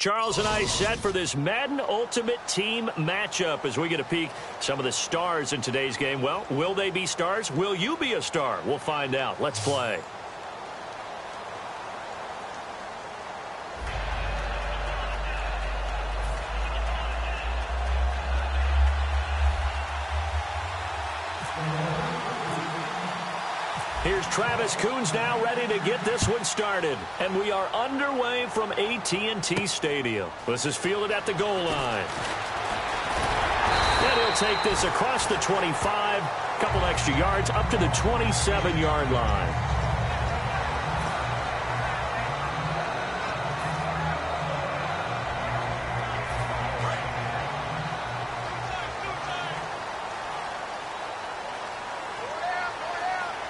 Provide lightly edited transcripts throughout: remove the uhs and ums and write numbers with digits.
Charles and I set for this Madden Ultimate Team matchup as we get a peek some of the stars in today's game. Well, will they be stars? Will you be a star? We'll find out. Let's play. Here's Travis Coons now ready to get this one started. And we are underway from AT&T Stadium. This is fielded at the goal line. And he'll take this across the 25, couple extra yards up to the 27-yard line.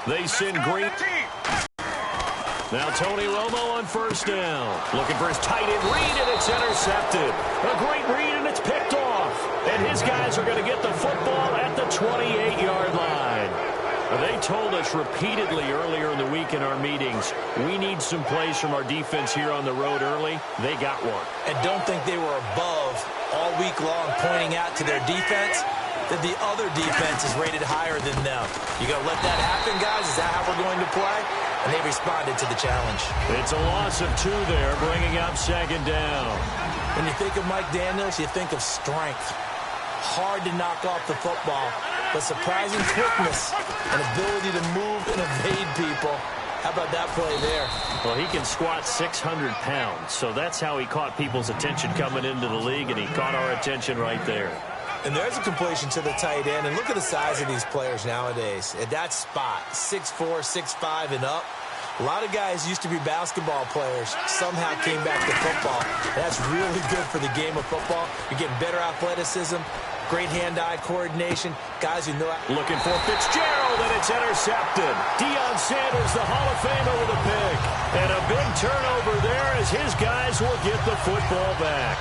They send Green. Now Tony Romo on first down. Looking for his tight end read, and it's intercepted. A great read, and it's picked off. And his guys are going to get the football at the 28-yard line. They told us repeatedly earlier in the week in our meetings, we need some plays from our defense here on the road early. They got one. And don't think they were above all week long pointing out to their defense that the other defense is rated higher than them. You going to let that happen, guys? Is that how we're going to play? And they responded to the challenge. It's a loss of 2 there, bringing up second down. When you think of Mike Daniels, you think of strength. Hard to knock off the football, but surprising quickness and ability to move and evade people. How about that play there? Well, he can squat 600 pounds, so that's how he caught people's attention coming into the league, and he caught our attention right there. And there's a completion to the tight end. And look at the size of these players nowadays. At that spot, 6'4", 6'5", and up. A lot of guys used to be basketball players. Somehow came back to football. That's really good for the game of football. You're getting better athleticism, great hand-eye coordination. Guys who know. Looking for Fitzgerald, and it's intercepted. Deion Sanders, the Hall of Famer, with a pick. And a big turnover there as his guys will get the football back.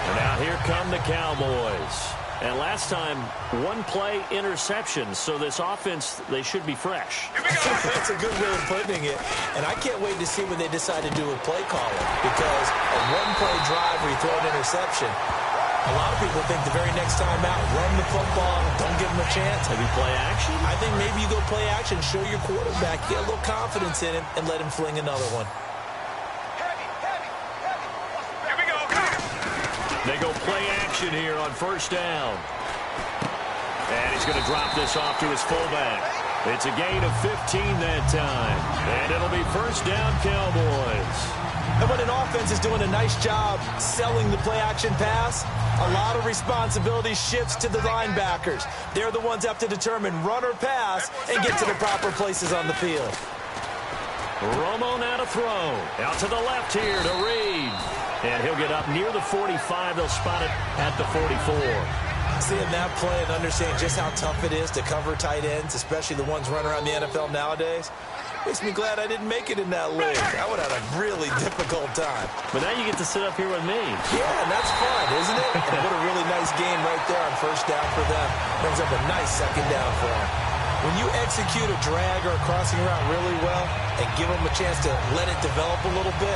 And now here come the Cowboys. And last time, 1-play interception. So this offense, they should be fresh. That's a good way of putting it. And I can't wait to see what they decide to do with play calling. Because a 1-play drive where you throw an interception, a lot of people think the very next time out, run the football, don't give them a chance. Maybe play action? I think maybe you go play action, show your quarterback, get a little confidence in him, and let him fling another one. They go play action here on first down. And he's going to drop this off to his fullback. It's a gain of 15 that time. And it'll be first down, Cowboys. And when an offense is doing a nice job selling the play action pass, a lot of responsibility shifts to the linebackers. They're the ones that have to determine run or pass and get to the proper places on the field. Romo now to throw. Out to the left here to Reed. And he'll get up near the 45. They'll spot it at the 44. Seeing that play and understanding just how tough it is to cover tight ends, especially the ones running around the NFL nowadays, makes me glad I didn't make it in that league. I would have had a really difficult time. But now you get to sit up here with me. Yeah, and that's fun, isn't it? And what a really nice game right there on first down for them. Brings up a nice second down for them. When you execute a drag or a crossing route really well and give them a chance to let it develop a little bit,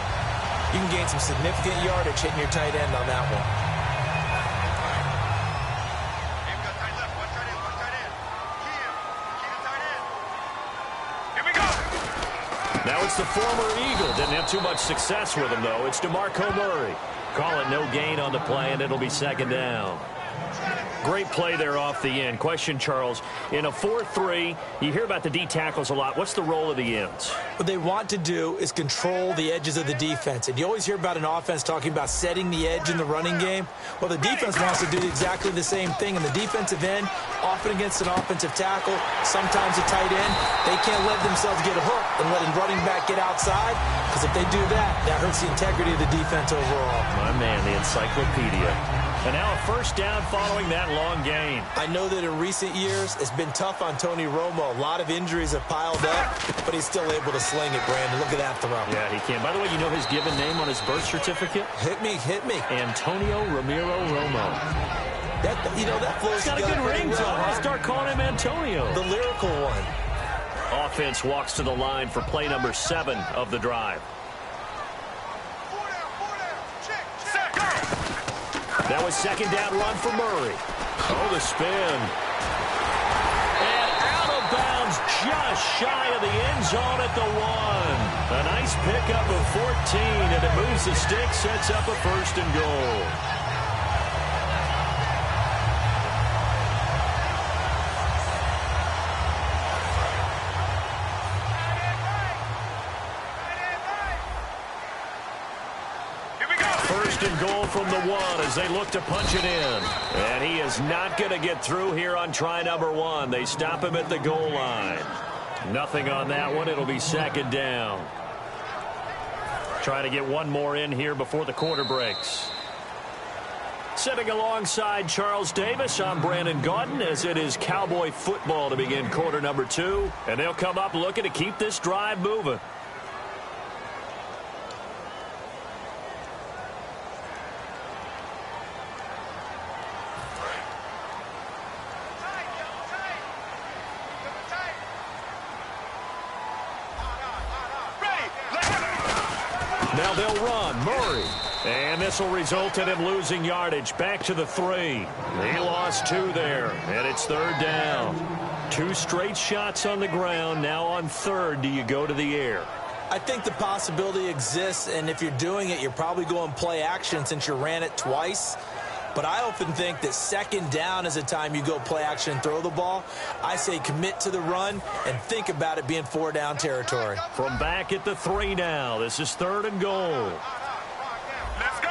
you can gain some significant yardage hitting your tight end on that one. Here we go. Now it's the former Eagle. Didn't have too much success with him, though. It's DeMarco Murray. Call it no gain on the play, and it'll be second down. Great play there off the end. Question, Charles, in a 4-3, you hear about the D tackles a lot. What's the role of the ends? What they want to do is control the edges of the defense. And you always hear about an offense talking about setting the edge in the running game. Well, the defense wants to do exactly the same thing. And the defensive end, often against an offensive tackle, sometimes a tight end, they can't let themselves get hooked and let a running back get outside. Because if they do that, that hurts the integrity of the defense overall. My man, the encyclopedia. And now a first down following that long gain. I know that in recent years, it's been tough on Tony Romo. A lot of injuries have piled up, but he's still able to sling it, Brandon. Look at that throw. Yeah, he can. By the way, you know his given name on his birth certificate? Hit me. Antonio Ramiro Romo. That flows together. Got a good ring to him. I'll start calling him Antonio. The lyrical one. Offense walks to the line for play number 7 of the drive. Now a second down run for Murray. Oh, the spin. And out of bounds just shy of the end zone at the 1. A nice pickup of 14, and it moves the stick, sets up a 1st and goal. First and goal from the 1 as they look to punch it in. And he is not going to get through here on try number 1. They stop him at the goal line. Nothing on that one. It'll be second down. Trying to get one more in here before the quarter breaks. Sitting alongside Charles Davis, I'm Brandon Gaudin as it is Cowboy football to begin quarter number 2. And they'll come up looking to keep this drive moving. Now they'll run. Murray. And this will result in him losing yardage. Back to the 3. He lost 2 there. And it's third down. 2 straight shots on the ground. Now on third, do you go to the air? I think the possibility exists, and if you're doing it, you're probably going play action since you ran it twice. But I often think that second down is a time you go play action and throw the ball. I say commit to the run and think about it being 4-down territory. From back at the 3 now. This is third and goal. Let's go.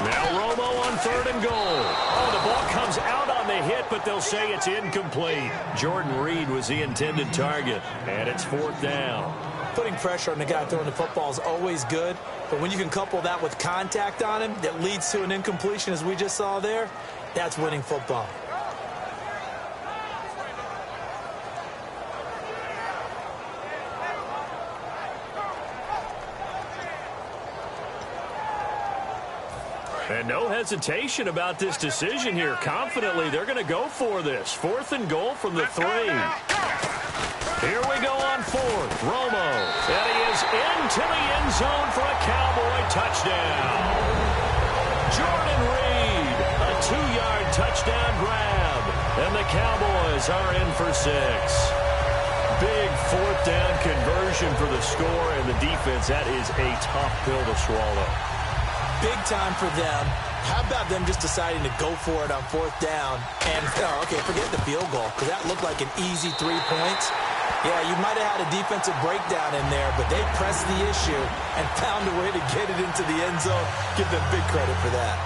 Now Romo on third and goal. Oh, the ball comes out on the hit, but they'll say it's incomplete. Jordan Reed was the intended target, and it's 4th down. Putting pressure on the guy throwing the football is always good, but when you can couple that with contact on him that leads to an incompletion, as we just saw there, that's winning football. And no hesitation about this decision here. Confidently, they're going to go for this. 4th and goal from the 3. Here we go on 4th. Romo. And he is into the end zone for a Cowboy touchdown. Jordan Reed, a 2-yard touchdown grab. And the Cowboys are in for 6. Big 4th down conversion for the score, and the defense, that is a tough pill to swallow. Big time for them. How about them just deciding to go for it on 4th down? And, okay, forget the field goal, because that looked like an easy 3 points. Yeah, you might have had a defensive breakdown in there, but they pressed the issue and found a way to get it into the end zone. Give them big credit for that.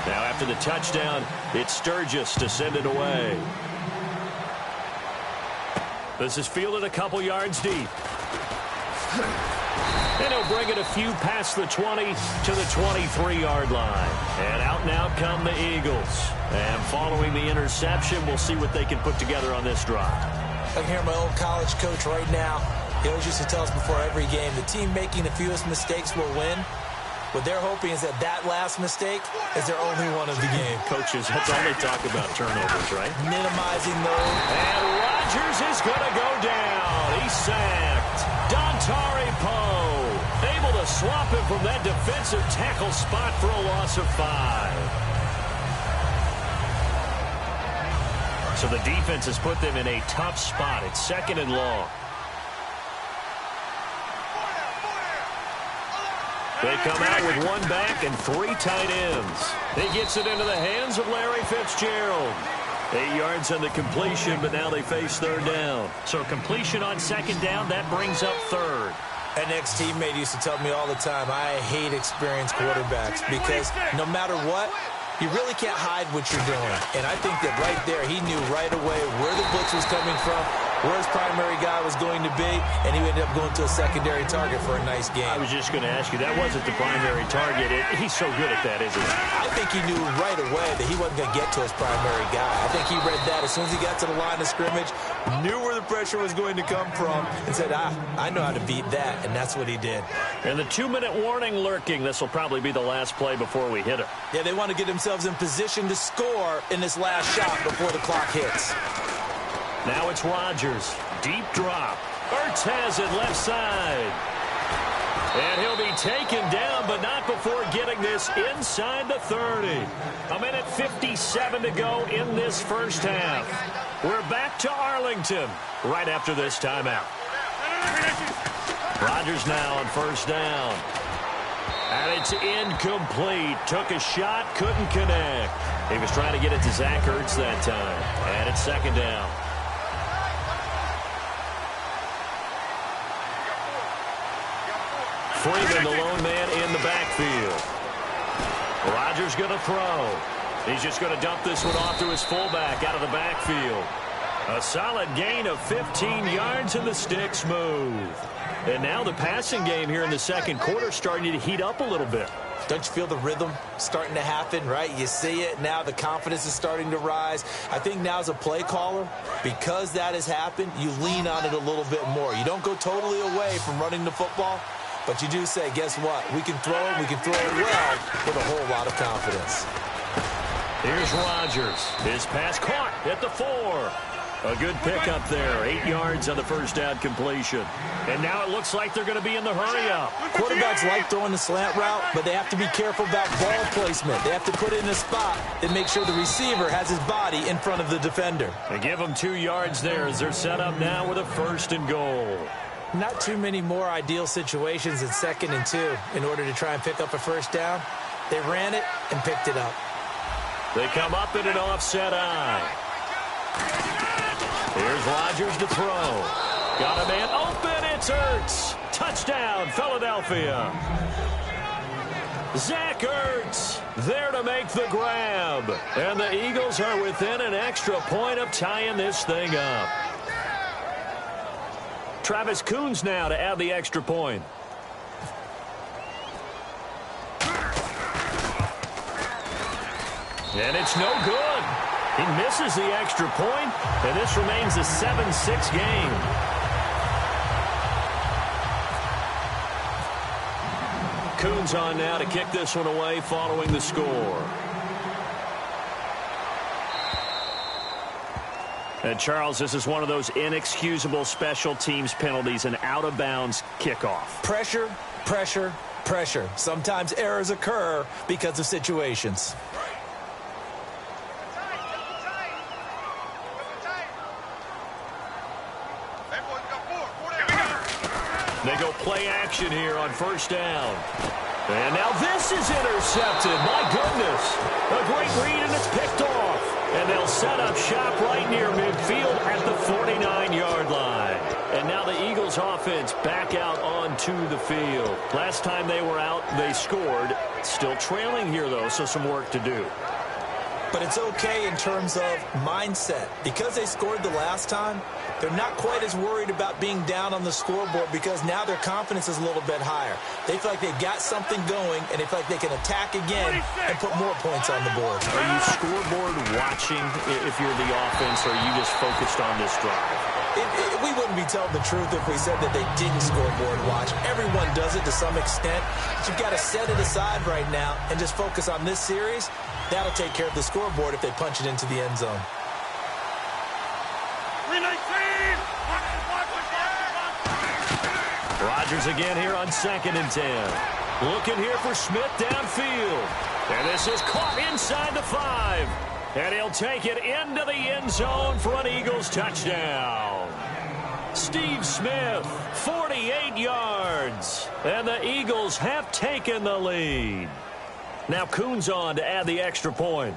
Now after the touchdown, it's Sturgis to send it away. This is fielded a couple yards deep. And he'll bring it a few past the 20 to the 23-yard line. And out come the Eagles. And following the interception, we'll see what they can put together on this drive. I can hear my old college coach right now. He always used to tell us before every game, the team making the fewest mistakes will win. What they're hoping is that last mistake is their only one of the game. Coaches, that's all they talk about, turnovers, right? Minimizing those. And Rodgers is going to go down. He's sacked. Dontari Poe able to swap him from that defensive tackle spot for a loss of 5. So the defense has put them in a tough spot. It's 2nd and long. They come out with 1 back and 3 tight ends. He gets it into the hands of Larry Fitzgerald. 8 yards on the completion, but now they face 3rd down. So completion on 2nd down, that brings up 3rd. An ex-teammate used to tell me all the time, I hate experienced quarterbacks because no matter what, you really can't hide what you're doing. And I think that right there, he knew right away where the blitz was coming from where his primary guy was going to be, and he ended up going to a secondary target for a nice game. I was just going to ask you, that wasn't the primary target. He's so good at that, isn't he? I think he knew right away that he wasn't going to get to his primary guy. I think he read that as soon as he got to the line of scrimmage, knew where the pressure was going to come from, and said, I know how to beat that, and that's what he did. And the 2-minute warning lurking. This will probably be the last play before we hit it. Yeah, they want to get themselves in position to score in this last shot before the clock hits. Now it's Rodgers. Deep drop. Ertz has it left side. And he'll be taken down, but not before getting this inside the 30. 1:57 to go in this first half. We're back to Arlington right after this timeout. Rodgers now on first down. And it's incomplete. Took a shot, couldn't connect. He was trying to get it to Zach Ertz that time. And it's second down. Freeman, the lone man in the backfield. Rodgers going to throw. He's just going to dump this one off to his fullback out of the backfield. A solid gain of 15 yards and the sticks move. And now the passing game here in the second quarter starting to heat up a little bit. Don't you feel the rhythm starting to happen, right? You see it now. The confidence is starting to rise. I think now as a play caller, because that has happened, you lean on it a little bit more. You don't go totally away from running the football, but you do say, guess what? We can throw it. We can throw it well with a whole lot of confidence. Here's Rodgers. His pass caught at the 4. A good pickup there. 8 yards on the first down completion. And now it looks like they're going to be in the hurry-up. Quarterbacks like throwing the slant route, but they have to be careful about ball placement. They have to put it in a spot and make sure the receiver has his body in front of the defender. They give them 2 yards there as they're set up now with a 1st and goal. Not too many more ideal situations in 2nd and 2 in order to try and pick up a first down. They ran it and picked it up. They come up in an offset eye. Here's Rodgers to throw. Got a man open. It's Ertz. Touchdown, Philadelphia. Zach Ertz there to make the grab. And the Eagles are within an extra point of tying this thing up. Travis Coons now to add the extra point. And it's no good. He misses the extra point, and this remains a 7-6 game. Coons on now to kick this one away following the score. And Charles, this is one of those inexcusable special teams penalties, an out-of-bounds kickoff. Pressure, pressure, pressure. Sometimes errors occur because of situations. They go play action here on first down. And now this is intercepted. My goodness. A great read, and it's picked off. And they'll set up shop right near midfield at the 49-yard line. And now the Eagles offense back out onto the field. Last time they were out, they scored. Still trailing here, though, so some work to do. But it's okay in terms of mindset. Because they scored the last time, they're not quite as worried about being down on the scoreboard because now their confidence is a little bit higher. They feel like they've got something going, and they feel like they can attack again and put more points on the board. Are you scoreboard watching if you're the offense, or are you just focused on this drive? We wouldn't be telling the truth if we said that they didn't scoreboard watch. Everyone does it to some extent. But you've got to set it aside right now and just focus on this series. That'll take care of the scoreboard if they punch it into the end zone. Rodgers again here on 2nd and 10. Looking here for Smith downfield. And this is caught inside the 5. And he'll take it into the end zone for an Eagles touchdown. Steve Smith, 48 yards. And the Eagles have taken the lead. Now Coons on to add the extra point.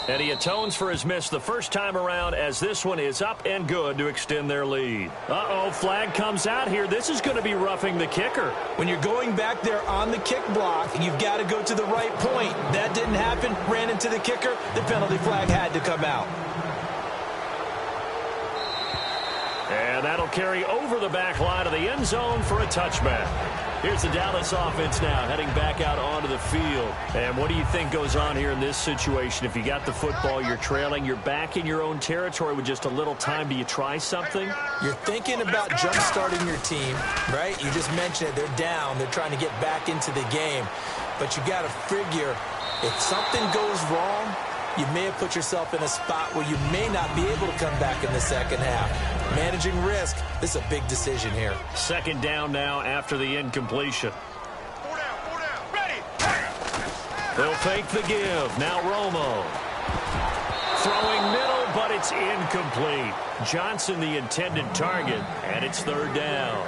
And he atones for his miss the first time around as this one is up and good to extend their lead. Uh-oh, flag comes out here. This is going to be roughing the kicker. When you're going back there on the kick block, you've got to go to the right point. That didn't happen. Ran into the kicker. The penalty flag had to come out. that'll carry over the back line of the end zone for a touchback. Here's the Dallas offense now heading back out onto the field. And what do you think goes on here in this situation? If you got the football, you're trailing, you're back in your own territory with just a little time. Do you try something? You're thinking about jump-starting your team, right? You just mentioned it. They're down. They're trying to get back into the game. But you got to figure if something goes wrong, you may have put yourself in a spot where you may not be able to come back in the second half. Managing risk, this is a big decision here. Second down now after the incompletion. 4 down, ready. They'll fake the give. Now Romo. Throwing middle, but it's incomplete. Johnson the intended target, and it's third down.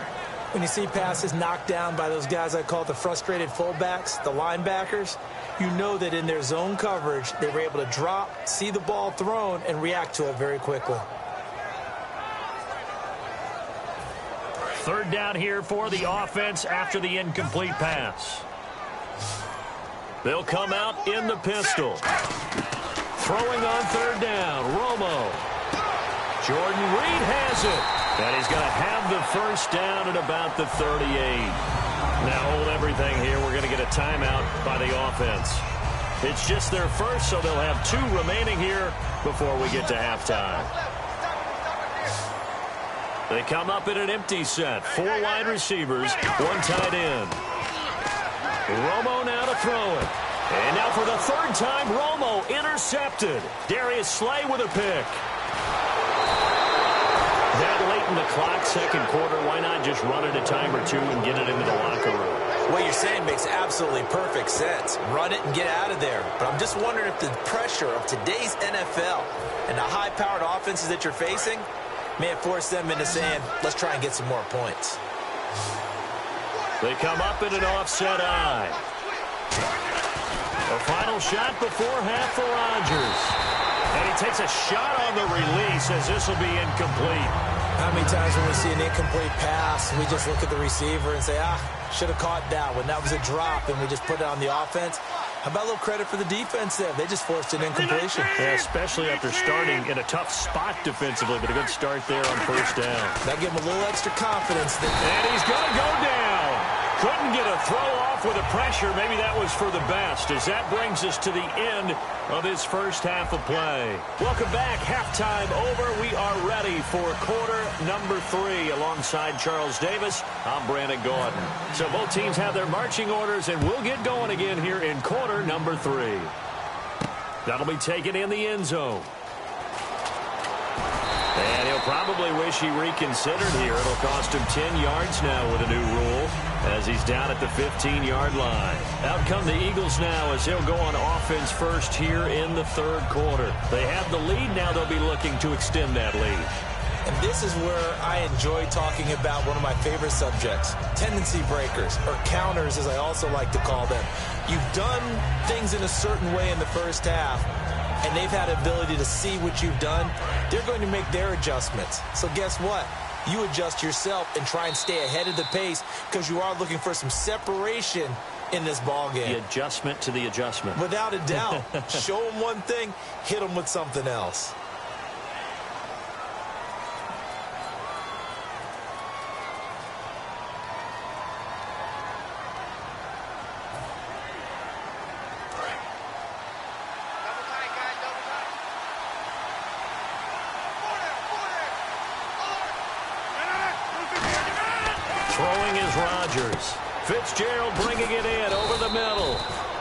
When you see passes knocked down by those guys I call the frustrated fullbacks, the linebackers, you know that in their zone coverage, they were able to drop, see the ball thrown, and react to it very quickly. Third down here for the offense after the incomplete pass. They'll come out in the pistol. Throwing on third down, Romo. Jordan Reed has it. And he's going to have the first down at about the 38. Now hold everything here. We're going to get a timeout by the offense. It's just their first, so they'll have 2 remaining here before we get to halftime. They come up in an empty set. 4 wide receivers, 1 tight end. Romo now to throw it. And now for the third time, Romo intercepted. Darius Slay with a pick. That late in the clock, second quarter, why not just run it a time or 2 and get it into the locker room? What you're saying makes absolutely perfect sense. Run it and get out of there. But I'm just wondering if the pressure of today's NFL and the high-powered offenses that you're facing may have forced them into saying, let's try and get some more points. They come up in an offset eye. A final shot before half for Rodgers. And he takes a shot on the release as this will be incomplete. How many times when we see an incomplete pass, we just look at the receiver and say, should have caught that one. That was a drop, and we just put it on the offense. How about a little credit for the defense there? They just forced an incompletion. Yeah, especially after starting in a tough spot defensively, but a good start there on first down. That gave him a little extra confidence. And he's going to go down. Couldn't get a throw off with the pressure. Maybe that was for the best, as that brings us to the end of this first half of play. Welcome back. Halftime over. We are ready for quarter number 3. Alongside Charles Davis, I'm Brandon Gordon. So both teams have their marching orders, and we'll get going again here in quarter number 3. That'll be taken in the end zone. And he'll probably wish he reconsidered here. It'll cost him 10 yards now with a new rule as he's down at the 15-yard line. Out come the Eagles now as they'll go on offense first here in the third quarter. They have the lead. Now they'll be looking to extend that lead. And this is where I enjoy talking about one of my favorite subjects, tendency breakers, or counters as I also like to call them. You've done things in a certain way in the first half, and they've had ability to see what you've done. They're going to make their adjustments. So guess what? You adjust yourself and try and stay ahead of the pace because you are looking for some separation in this ball game. The adjustment to the adjustment. Without a doubt. Show them one thing, hit them with something else. Throwing is Rodgers. Fitzgerald bringing it in over the middle.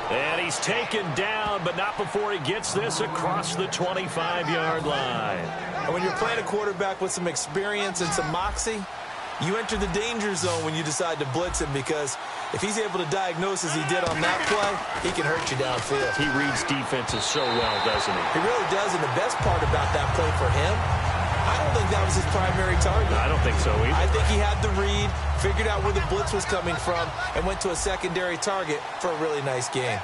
And he's taken down, but not before he gets this across the 25-yard line. And when you're playing a quarterback with some experience and some moxie, you enter the danger zone when you decide to blitz him, because if he's able to diagnose as he did on that play, he can hurt you downfield. He reads defenses so well, doesn't he? He really does, and the best part about that play for him, I don't think that was his primary target. I don't think so either. I think he had the read, figured out where the blitz was coming from, and went to a secondary target for a really nice game.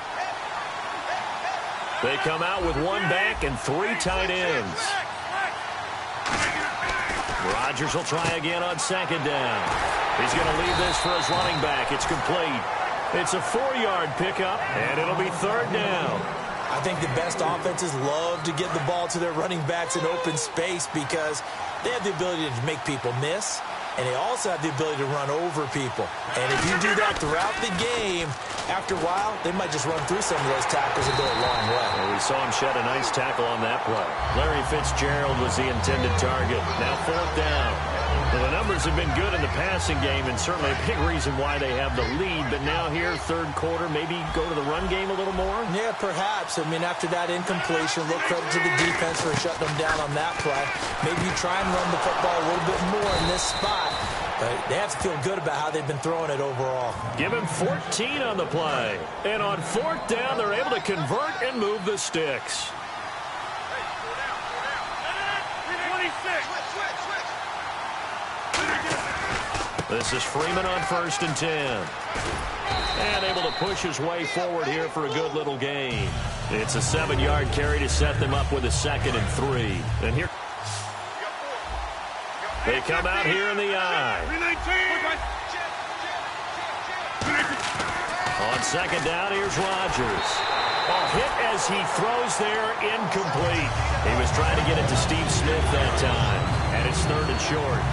They come out with 1 back and 3 tight ends. Rodgers will try again on second down. He's going to leave this for his running back. It's complete. It's a 4-yard pickup, and it'll be third down. I think the best offenses love to get the ball to their running backs in open space because they have the ability to make people miss, and they also have the ability to run over people. And if you do that throughout the game, after a while, they might just run through some of those tackles and go a long way. Well, we saw him shed a nice tackle on that play. Larry Fitzgerald was the intended target. Now 4th down. Well, the numbers have been good in the passing game, and certainly a big reason why they have the lead. But now here, third quarter, maybe go to the run game a little more? Yeah, perhaps. I mean, after that incompletion, a little credit to the defense for shutting them down on that play. Maybe you try and run the football a little bit more in this spot. But they have to feel good about how they've been throwing it overall. Give him 14 on the play. And on 4th down, they're able to convert and move the sticks. This is Freeman on 1st and 10. And able to push his way forward here for a good little gain. It's a 7-yard carry to set them up with a 2nd and 3. And here they come out here in the eye. On 2nd down, here's Rodgers. A hit as he throws there, incomplete. He was trying to get it to Steve Smith that time. And it's 3rd and short.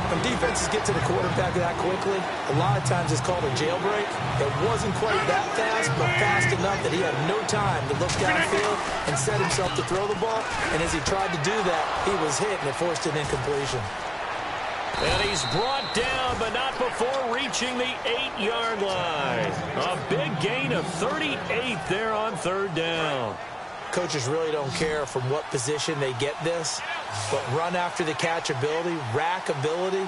When defenses get to the quarterback that quickly, a lot of times it's called a jailbreak. It wasn't quite that fast, but fast enough that he had no time to look downfield and set himself to throw the ball. And as he tried to do that, he was hit, and it forced an incompletion. And he's brought down, but not before reaching the 8-yard line. A big gain of 38 there on 3rd down. Coaches really don't care from what position they get this, but run after the catch ability, rack ability,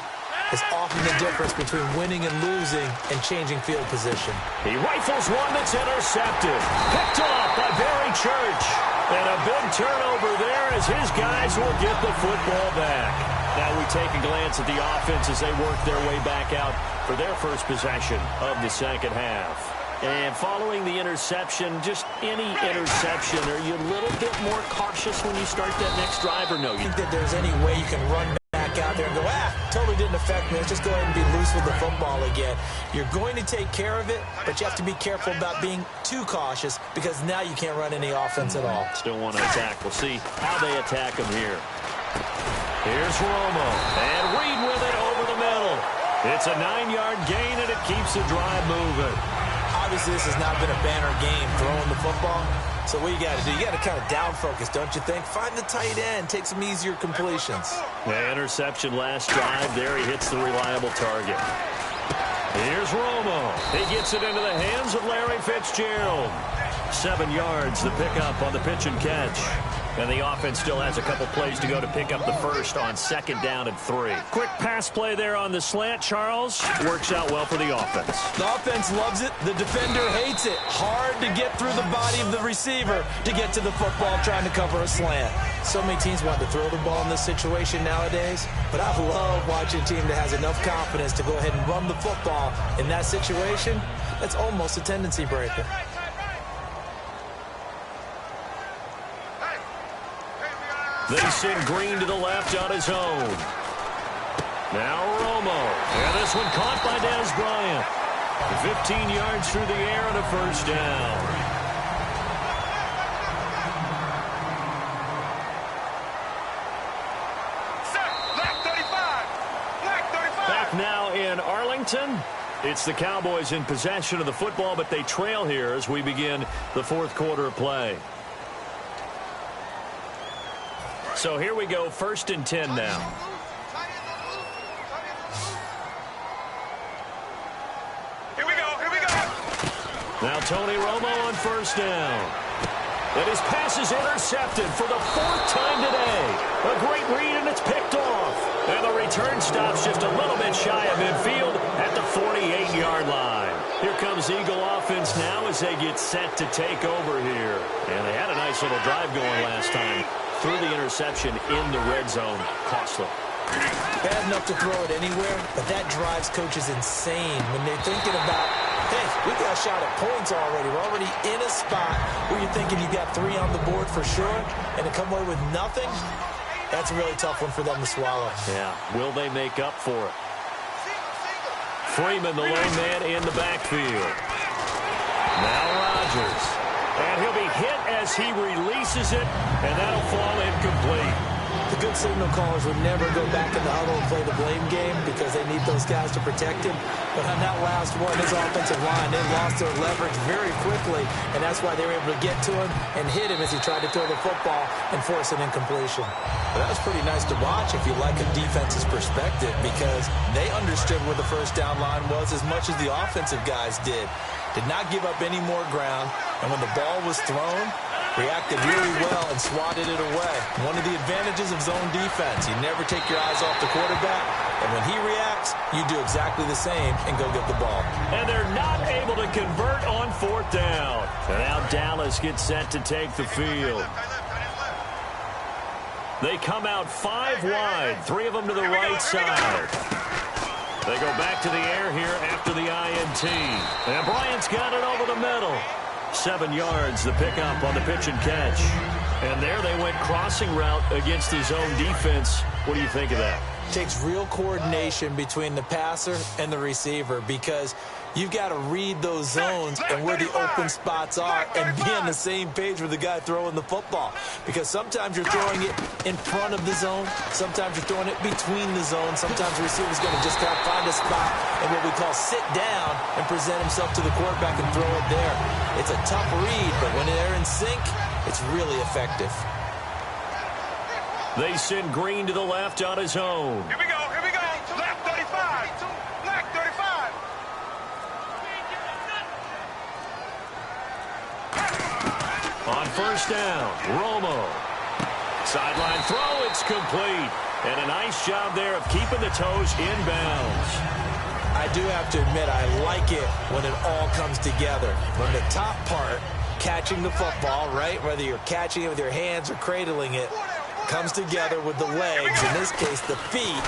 is often the difference between winning and losing and changing field position. He rifles one that's intercepted. Picked off by Barry Church. And a big turnover there as his guys will get the football back. Now we take a glance at the offense as they work their way back out for their first possession of the second half. And following the interception, just any interception, are you a little bit more cautious when you start that next drive, or no? You think that there's any way you can run back out there and go, totally didn't affect me. Let's just go ahead and be loose with the football again. You're going to take care of it, but you have to be careful about being too cautious because now you can't run any offense at all. Still want to attack. We'll see how they attack him here. Here's Romo, and Reed with it over the middle. It's a 9-yard gain, and it keeps the drive moving. Obviously, this has not been a banner game throwing the football. So what you got to do, you got to kind of down focus, don't you think? Find the tight end, take some easier completions. The interception last drive. There he hits the reliable target. Here's Romo. He gets it into the hands of Larry Fitzgerald. 7 yards, the pickup on the pitch and catch. And the offense still has a couple plays to go to pick up the first on 2nd down and 3. Quick pass play there on the slant, Charles. Works out well for the offense. The offense loves it. The defender hates it. Hard to get through the body of the receiver to get to the football trying to cover a slant. So many teams want to throw the ball in this situation nowadays, but I love watching a team that has enough confidence to go ahead and run the football in that situation. That's almost a tendency breaker. They send Green to the left on his own. Now Romo. And this one caught by Dez Bryant. 15 yards through the air and a first down. Back now in Arlington. It's the Cowboys in possession of the football, but they trail here as we begin the 4th quarter of play. So here we go, 1st and 10 now. Here we go. Now Tony Romo on 1st down. And his pass is intercepted for the 4th time today. A great read, and it's picked off. And the return stops just a little bit shy of midfield at the 48-yard line. Here comes Eagle offense now as they get set to take over here. And they had a nice little drive going last time. Through the interception in the red zone. Costly. Bad enough to throw it anywhere, but that drives coaches insane when they're thinking about, hey, we got a shot at points already. We're already in a spot where you're thinking you got 3 on the board for sure, and to come away with nothing, that's a really tough one for them to swallow. Yeah, will they make up for it? Freeman, the lone man in the backfield. Now Rodgers. And he'll be hit as he releases it, and that'll fall incomplete. The good signal callers would never go back in the huddle and play the blame game because they need those guys to protect him. But on that last one, his offensive line, they lost their leverage very quickly, and that's why they were able to get to him and hit him as he tried to throw the football and force an incompletion. But that was pretty nice to watch if you like a defense's perspective because they understood where the first down line was as much as the offensive guys did. Did not give up any more ground, and when the ball was thrown, reacted really well and swatted it away. One of the advantages of zone defense, you never take your eyes off the quarterback, and when he reacts, you do exactly the same and go get the ball. And they're not able to convert on fourth down. And now Dallas gets set to take the field. They come out 5 wide, 3 of them to the right side. They go back to the air here after the INT. And Bryant's got it over the middle. 7 yards, the pickup on the pitch and catch. And there they went crossing route against his own defense. What do you think of that? Takes real coordination between the passer and the receiver because you've got to read those zones and where the open spots are and be on the same page with the guy throwing the football. Because sometimes you're throwing it in front of the zone. Sometimes you're throwing it between the zones. Sometimes the receiver's going to just kind of find a spot and what we call sit down and present himself to the quarterback and throw it there. It's a tough read, but when they're in sync, it's really effective. They send Green to the left on his own. Here we go, here we go. Left 35. Left 35. On first down, Romo. Sideline throw, it's complete. And a nice job there of keeping the toes in bounds. I do have to admit, I like it when it all comes together. When the top part, catching the football, right, whether you're catching it with your hands or cradling it, comes together with the legs, in this case the feet,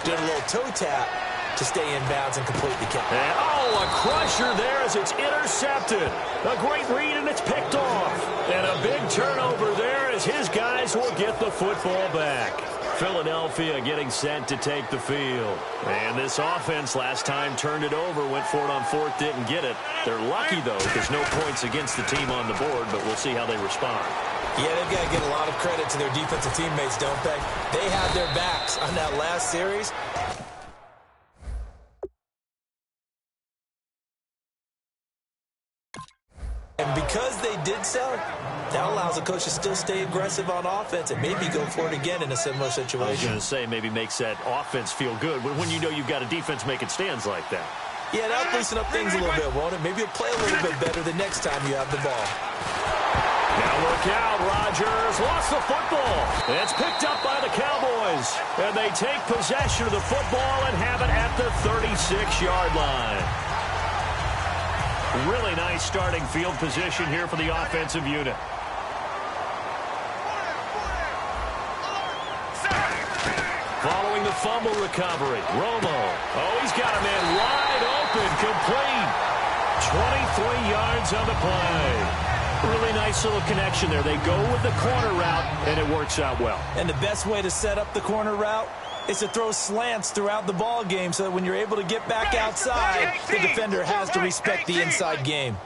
doing a little toe tap to stay in bounds and complete the catch. And, a crusher there as it's intercepted. A great read, and it's picked off. And a big turnover there as his guys will get the football back. Philadelphia getting set to take the field. And this offense last time turned it over, went for it on fourth, didn't get it. They're lucky, though. There's no points against the team on the board, but we'll see how they respond. Yeah, they've got to give a lot of credit to their defensive teammates, don't they? They had their backs on that last series. And because they did so, that allows the coach to still stay aggressive on offense and maybe go for it again in a similar situation. I was going to say maybe makes that offense feel good when you know you've got a defense making stands like that. Yeah, that'll loosen up things a little bit, won't it? Maybe you'll play a little bit better the next time you have the ball. Now look out, Rodgers lost the football. It's picked up by the Cowboys. And they take possession of the football and have it at the 36-yard line. Really nice starting field position here for the offensive unit. Following the fumble recovery, Romo. Oh, he's got a man wide open, complete. 23 yards on the play. Really nice little connection there. They go with the corner route, and it works out well. And the best way to set up the corner route is to throw slants throughout the ball game so that when you're able to get back outside, the defender has to respect the inside game.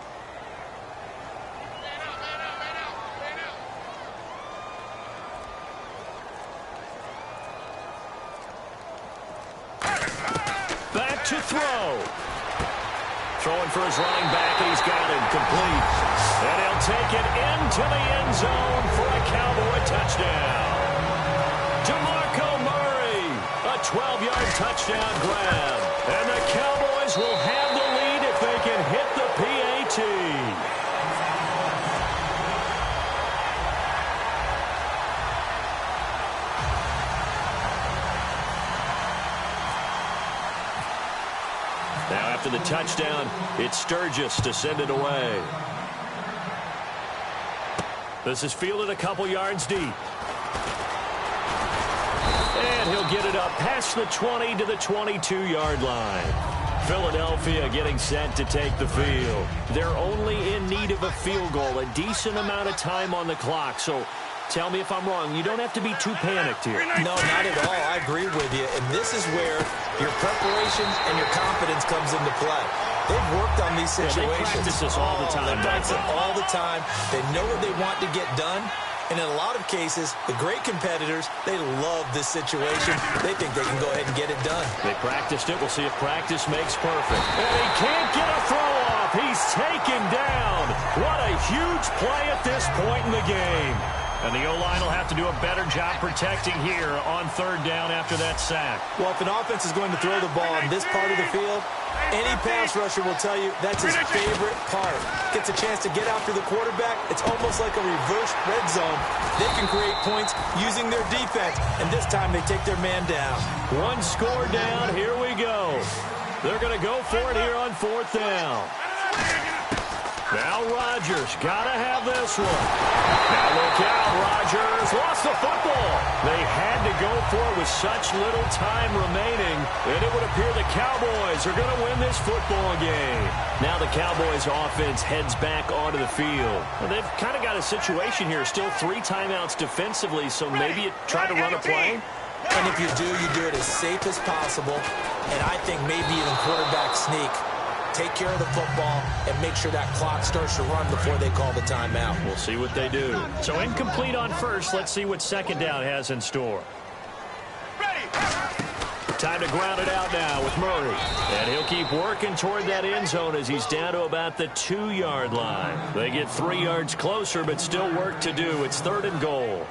Back to throw. Throwing for his running back, and he's got him complete. And he'll take it into the end zone for a Cowboy touchdown. DeMarco Murray, a 12-yard touchdown grab. And the Cowboys will have the lead if they can hit the PAT. Now after the touchdown, it's Sturgis to send it away. This is fielded a couple yards deep. And he'll get it up past the 20 to the 22-yard line. Philadelphia getting set to take the field. They're only in need of a field goal, a decent amount of time on the clock. So tell me if I'm wrong. You don't have to be too panicked here. No, not at all. I agree with you. And this is where your preparation and your confidence comes into play. They've worked on these situations. They practice this all the time. They practice it all the time. They know what they want to get done. And in a lot of cases, the great competitors, they love this situation. They think they can go ahead and get it done. They practiced it. We'll see if practice makes perfect. And he can't get a throw off. He's taken down. What a huge play at this point in the game. And the O-line will have to do a better job protecting here on third down after that sack. Well, if an offense is going to throw the ball in this part of the field, any pass rusher will tell you that's his favorite part. Gets a chance to get after the quarterback. It's almost like a reverse red zone. They can create points using their defense, and this time they take their man down. One score down. Here we go. They're going to go for it here on fourth down. Now Rodgers got to have this one. Now look out, Rodgers lost the football. They had to go for it with such little time remaining, and it would appear the Cowboys are going to win this football game. Now the Cowboys offense heads back onto the field. Well, they've kind of got a situation here, still 3 timeouts defensively, so maybe you try to run a play. And if you do it as safe as possible, and I think maybe even quarterback sneak. Take care of the football and make sure that clock starts to run before they call the timeout. We'll see what they do. So incomplete on first. Let's see what second down has in store. Time to ground it out now with Murray. And he'll keep working toward that end zone as he's down to about the 2-yard line. They get 3 yards closer, but still work to do. It's 3rd and goal.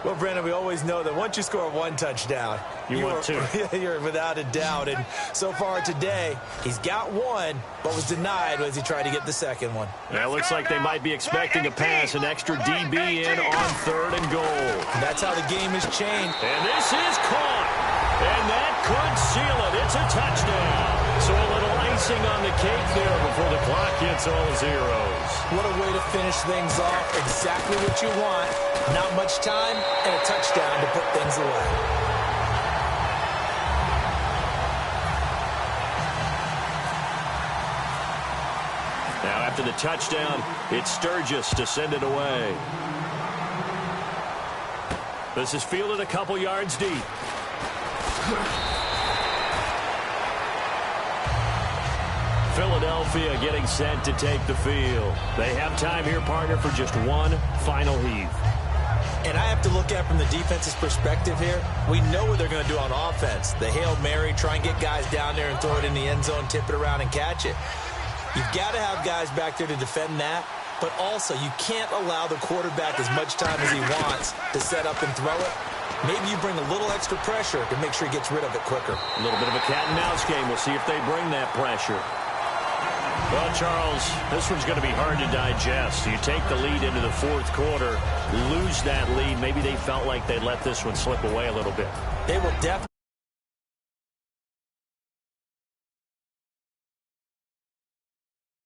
Well, Brandon, we always know that once you score 1 touchdown, you want 2. You're without a doubt. And so far today, he's got 1, but was denied as he tried to get the second one. Now it looks like they might be expecting a pass, an extra DB in on 3rd and goal. That's how the game has changed. And this is caught. And that could seal it. It's a touchdown. So a little icing on the cake there before the clock hits all zeros. What a way to finish things off. Exactly what you want. Not much time and a touchdown to put things away. Now after the touchdown, it's Sturgis to send it away. This is fielded a couple yards deep. Philadelphia getting set to take the field. They have time here, partner, for just one final heave. And I have to look at it from the defense's perspective here. We know what they're going to do on offense. The Hail Mary, try and get guys down there and throw it in the end zone, tip it around and catch it. You've got to have guys back there to defend that. But also, you can't allow the quarterback as much time as he wants to set up and throw it. Maybe you bring a little extra pressure to make sure he gets rid of it quicker. A little bit of a cat-and-mouse game. We'll see if they bring that pressure. Well, Charles, this one's going to be hard to digest. You take the lead into the 4th quarter, lose that lead. Maybe they felt like they let this one slip away a little bit. They will definitely.